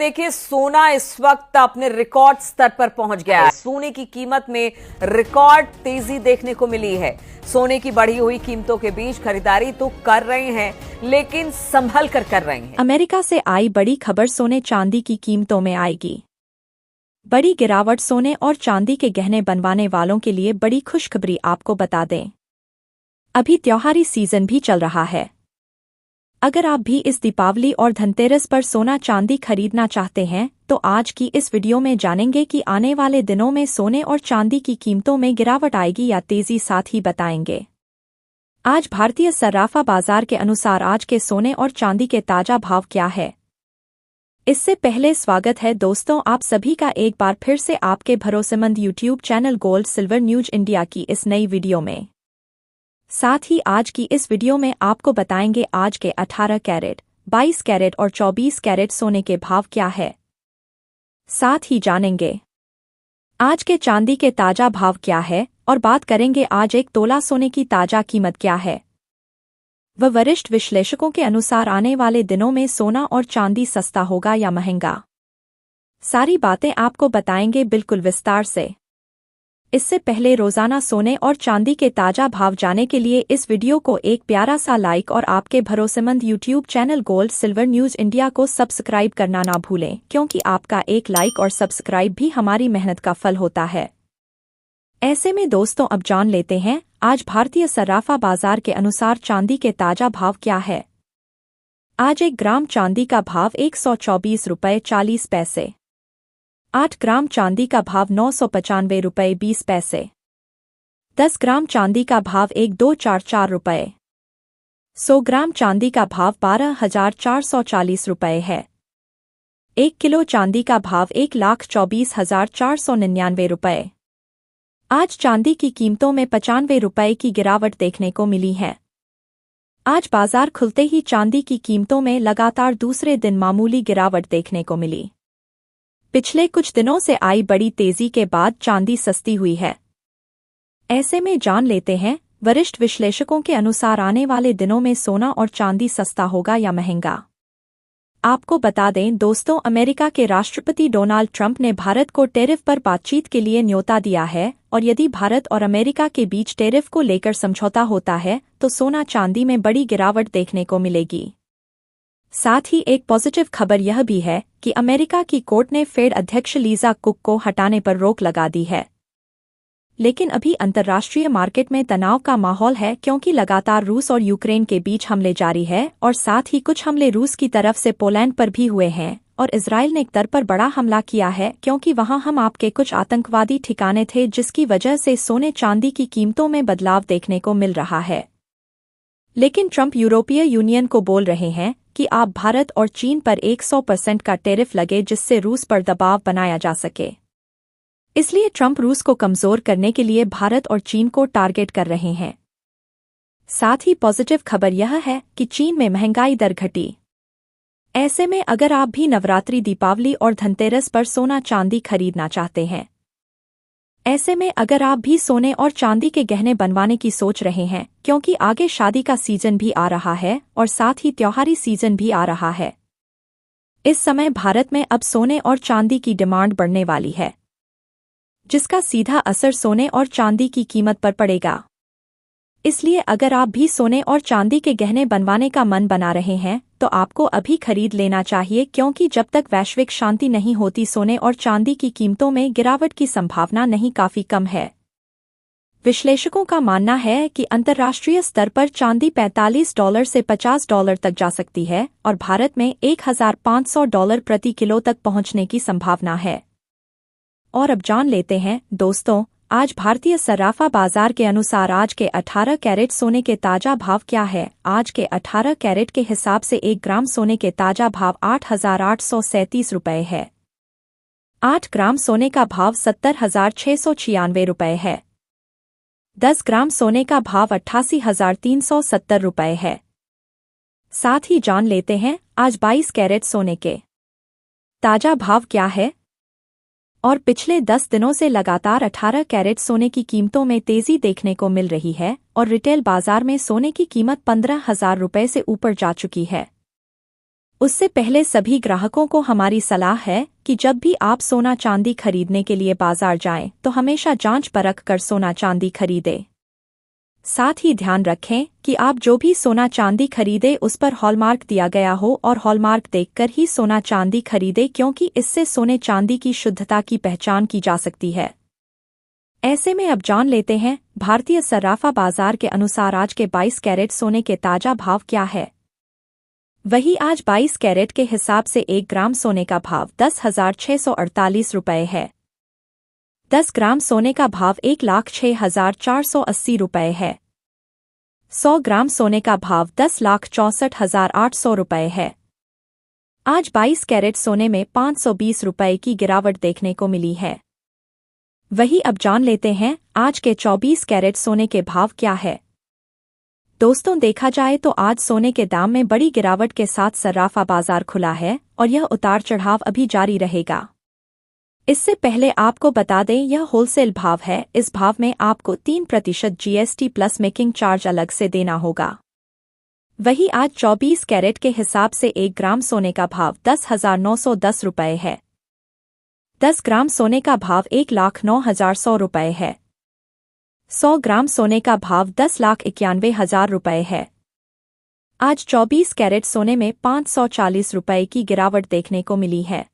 देखिए, सोना इस वक्त अपने रिकॉर्ड स्तर पर पहुंच गया है। सोने की कीमत में रिकॉर्ड तेजी देखने को मिली है। सोने की बढ़ी हुई कीमतों के बीच खरीदारी तो कर रहे हैं, लेकिन संभल कर रहे हैं। अमेरिका से आई बड़ी खबर, सोने चांदी की कीमतों में आएगी बड़ी गिरावट। सोने और चांदी के गहने बनवाने वालों के लिए बड़ी खुशखबरी आपको बता दें, अभी त्योहारी सीजन भी चल रहा है। अगर आप भी इस दीपावली और धनतेरस पर सोना चांदी खरीदना चाहते हैं तो आज की इस वीडियो में जानेंगे कि आने वाले दिनों में सोने और चांदी की कीमतों में गिरावट आएगी या तेजी, साथ ही बताएंगे आज भारतीय सर्राफा बाजार के अनुसार आज के सोने और चांदी के ताजा भाव क्या है। इससे पहले स्वागत है दोस्तों आप सभी का एक बार फिर से आपके भरोसेमंद YouTube channel gold silver news India की इस नई वीडियो में। साथ ही आज की इस वीडियो में आपको बताएंगे आज के 18 कैरेट, 22 कैरेट और 24 कैरेट सोने के भाव क्या है। साथ ही जानेंगे आज के चांदी के ताजा भाव क्या है और बात करेंगे आज एक तोला सोने की ताजा कीमत क्या है। वरिष्ठ विश्लेषकों के अनुसार आने वाले दिनों में सोना और चांदी सस्ता होगा या महंगा, सारी बातें आपको बताएंगे बिल्कुल विस्तार से। इससे पहले रोजाना सोने और चांदी के ताजा भाव जानने के लिए इस वीडियो को एक प्यारा सा लाइक और आपके भरोसेमंद YouTube channel gold silver news India को सब्सक्राइब करना ना भूलें, क्योंकि आपका एक लाइक और सब्सक्राइब भी हमारी मेहनत का फल होता है। ऐसे में दोस्तों अब जान लेते हैं आज भारतीय सर्राफा बाजार के अनुसार चांदी के ताजा भाव क्या है। आज 1 ग्राम चांदी का भाव 124 रुपये 40 पैसे, 8 ग्राम चांदी का भाव 995 रुपये 20 पैसे, 10 ग्राम चांदी का भाव 1244 रुपये, 100 ग्राम चांदी का भाव 12,440 रुपये है। 1 किलो चांदी का भाव 1,24,499 रुपये। आज चांदी की कीमतों में 95 रुपये की गिरावट देखने को मिली है। आज बाजार खुलते ही चांदी की कीमतों में लगातार दूसरे दिन मामूली गिरावट देखने को मिली। पिछले कुछ दिनों से आई बड़ी तेजी के बाद चांदी सस्ती हुई है। ऐसे में जान लेते हैं वरिष्ठ विश्लेषकों के अनुसार आने वाले दिनों में सोना और चांदी सस्ता होगा या महंगा। आपको बता दें दोस्तों, अमेरिका के राष्ट्रपति डोनाल्ड ट्रंप ने भारत को टैरिफ पर बातचीत के लिए न्योता दिया है और यदि भारत और अमेरिका के बीच टैरिफ को लेकर समझौता होता है तो सोना चांदी में बड़ी गिरावट देखने को मिलेगी। साथ ही एक पॉजिटिव खबर यह भी है कि अमेरिका की कोर्ट ने फेड अध्यक्ष लीजा कुक को हटाने पर रोक लगा दी है। लेकिन अभी अंतर्राष्ट्रीय मार्केट में तनाव का माहौल है, क्योंकि लगातार रूस और यूक्रेन के बीच हमले जारी है और साथ ही कुछ हमले रूस की तरफ से पोलैंड पर भी हुए हैं और इजराइल ने एक तर पर बड़ा हमला किया है, क्योंकि वहां हम आपके कुछ आतंकवादी ठिकाने थे, जिसकी वजह से सोने चांदी की कीमतों में बदलाव देखने को मिल रहा है। लेकिन ट्रंप यूरोपीय यूनियन को बोल रहे हैं कि आप भारत और चीन पर 100% का टैरिफ लगे, जिससे रूस पर दबाव बनाया जा सके। इसलिए ट्रंप रूस को कमजोर करने के लिए भारत और चीन को टारगेट कर रहे हैं। साथ ही पॉजिटिव खबर यह है कि चीन में महंगाई दर घटी। ऐसे में अगर आप भी नवरात्रि, दीपावली और धनतेरस पर सोना चांदी खरीदना चाहते हैं, ऐसे में अगर आप भी सोने और चांदी के गहने बनवाने की सोच रहे हैं, क्योंकि आगे शादी का सीजन भी आ रहा है और साथ ही त्योहारी सीजन भी आ रहा है, इस समय भारत में अब सोने और चांदी की डिमांड बढ़ने वाली है, जिसका सीधा असर सोने और चांदी की कीमत पर पड़ेगा। इसलिए अगर आप भी सोने और चांदी के गहने बनवाने का मन बना रहे हैं तो आपको अभी खरीद लेना चाहिए, क्योंकि जब तक वैश्विक शांति नहीं होती सोने और चांदी की कीमतों में गिरावट की संभावना नहीं काफी कम है। विश्लेषकों का मानना है कि अंतर्राष्ट्रीय स्तर पर चांदी $45 से $50 तक जा सकती है और भारत में $1,500 प्रति किलो तक पहुंचने की संभावना है। और अब जान लेते हैं दोस्तों आज भारतीय सर्राफा बाजार के अनुसार आज के 18 कैरेट सोने के ताजा भाव क्या है। आज के 18 कैरेट के हिसाब से 1 ग्राम सोने के ताजा भाव 8,837 रुपये है। 8 ग्राम सोने का भाव 70,696 रुपये है। 10 ग्राम सोने का भाव 88,370 रुपये है। साथ ही जान लेते हैं आज 22 कैरेट सोने के ताजा भाव क्या है। और पिछले 10 दिनों से लगातार 18 कैरेट सोने की कीमतों में तेजी देखने को मिल रही है और रिटेल बाजार में सोने की कीमत 15,000 रुपये से ऊपर जा चुकी है। उससे पहले सभी ग्राहकों को हमारी सलाह है कि जब भी आप सोना चांदी खरीदने के लिए बाजार जाएं तो हमेशा जांच परख कर सोना चांदी खरीदें। साथ ही ध्यान रखें कि आप जो भी सोना चांदी खरीदें उस पर हॉलमार्क दिया गया हो और हॉलमार्क देखकर ही सोना चांदी खरीदें, क्योंकि इससे सोने चांदी की शुद्धता की पहचान की जा सकती है। ऐसे में अब जान लेते हैं भारतीय सर्राफा बाजार के अनुसार आज के 22 कैरेट सोने के ताजा भाव क्या है। वही आज 22 कैरेट के हिसाब से 1 ग्राम सोने का भाव 10,648 रुपये है। 10 ग्राम सोने का भाव 1,06,480 रुपये है। 100 ग्राम सोने का भाव 10,64,800 रुपये है। आज 22 कैरेट सोने में 520 रुपये की गिरावट देखने को मिली है। वही अब जान लेते हैं आज के 24 कैरेट सोने के भाव क्या है। दोस्तों, देखा जाए तो आज सोने के दाम में बड़ी गिरावट के साथ सर्राफा बाजार खुला है और यह उतार चढ़ाव अभी जारी रहेगा। इससे पहले आपको बता दें यह होलसेल भाव है। इस भाव में आपको 3% GST प्लस मेकिंग चार्ज अलग से देना होगा। वही आज 24 कैरेट के हिसाब से 1 ग्राम सोने का भाव 10,910 रुपये है। 10 ग्राम सोने का भाव 1,09,100 रुपये है। 100 ग्राम सोने का भाव 10,91,000 रुपये है। आज 24 कैरेट सोने में 540 रुपये की गिरावट देखने को मिली है।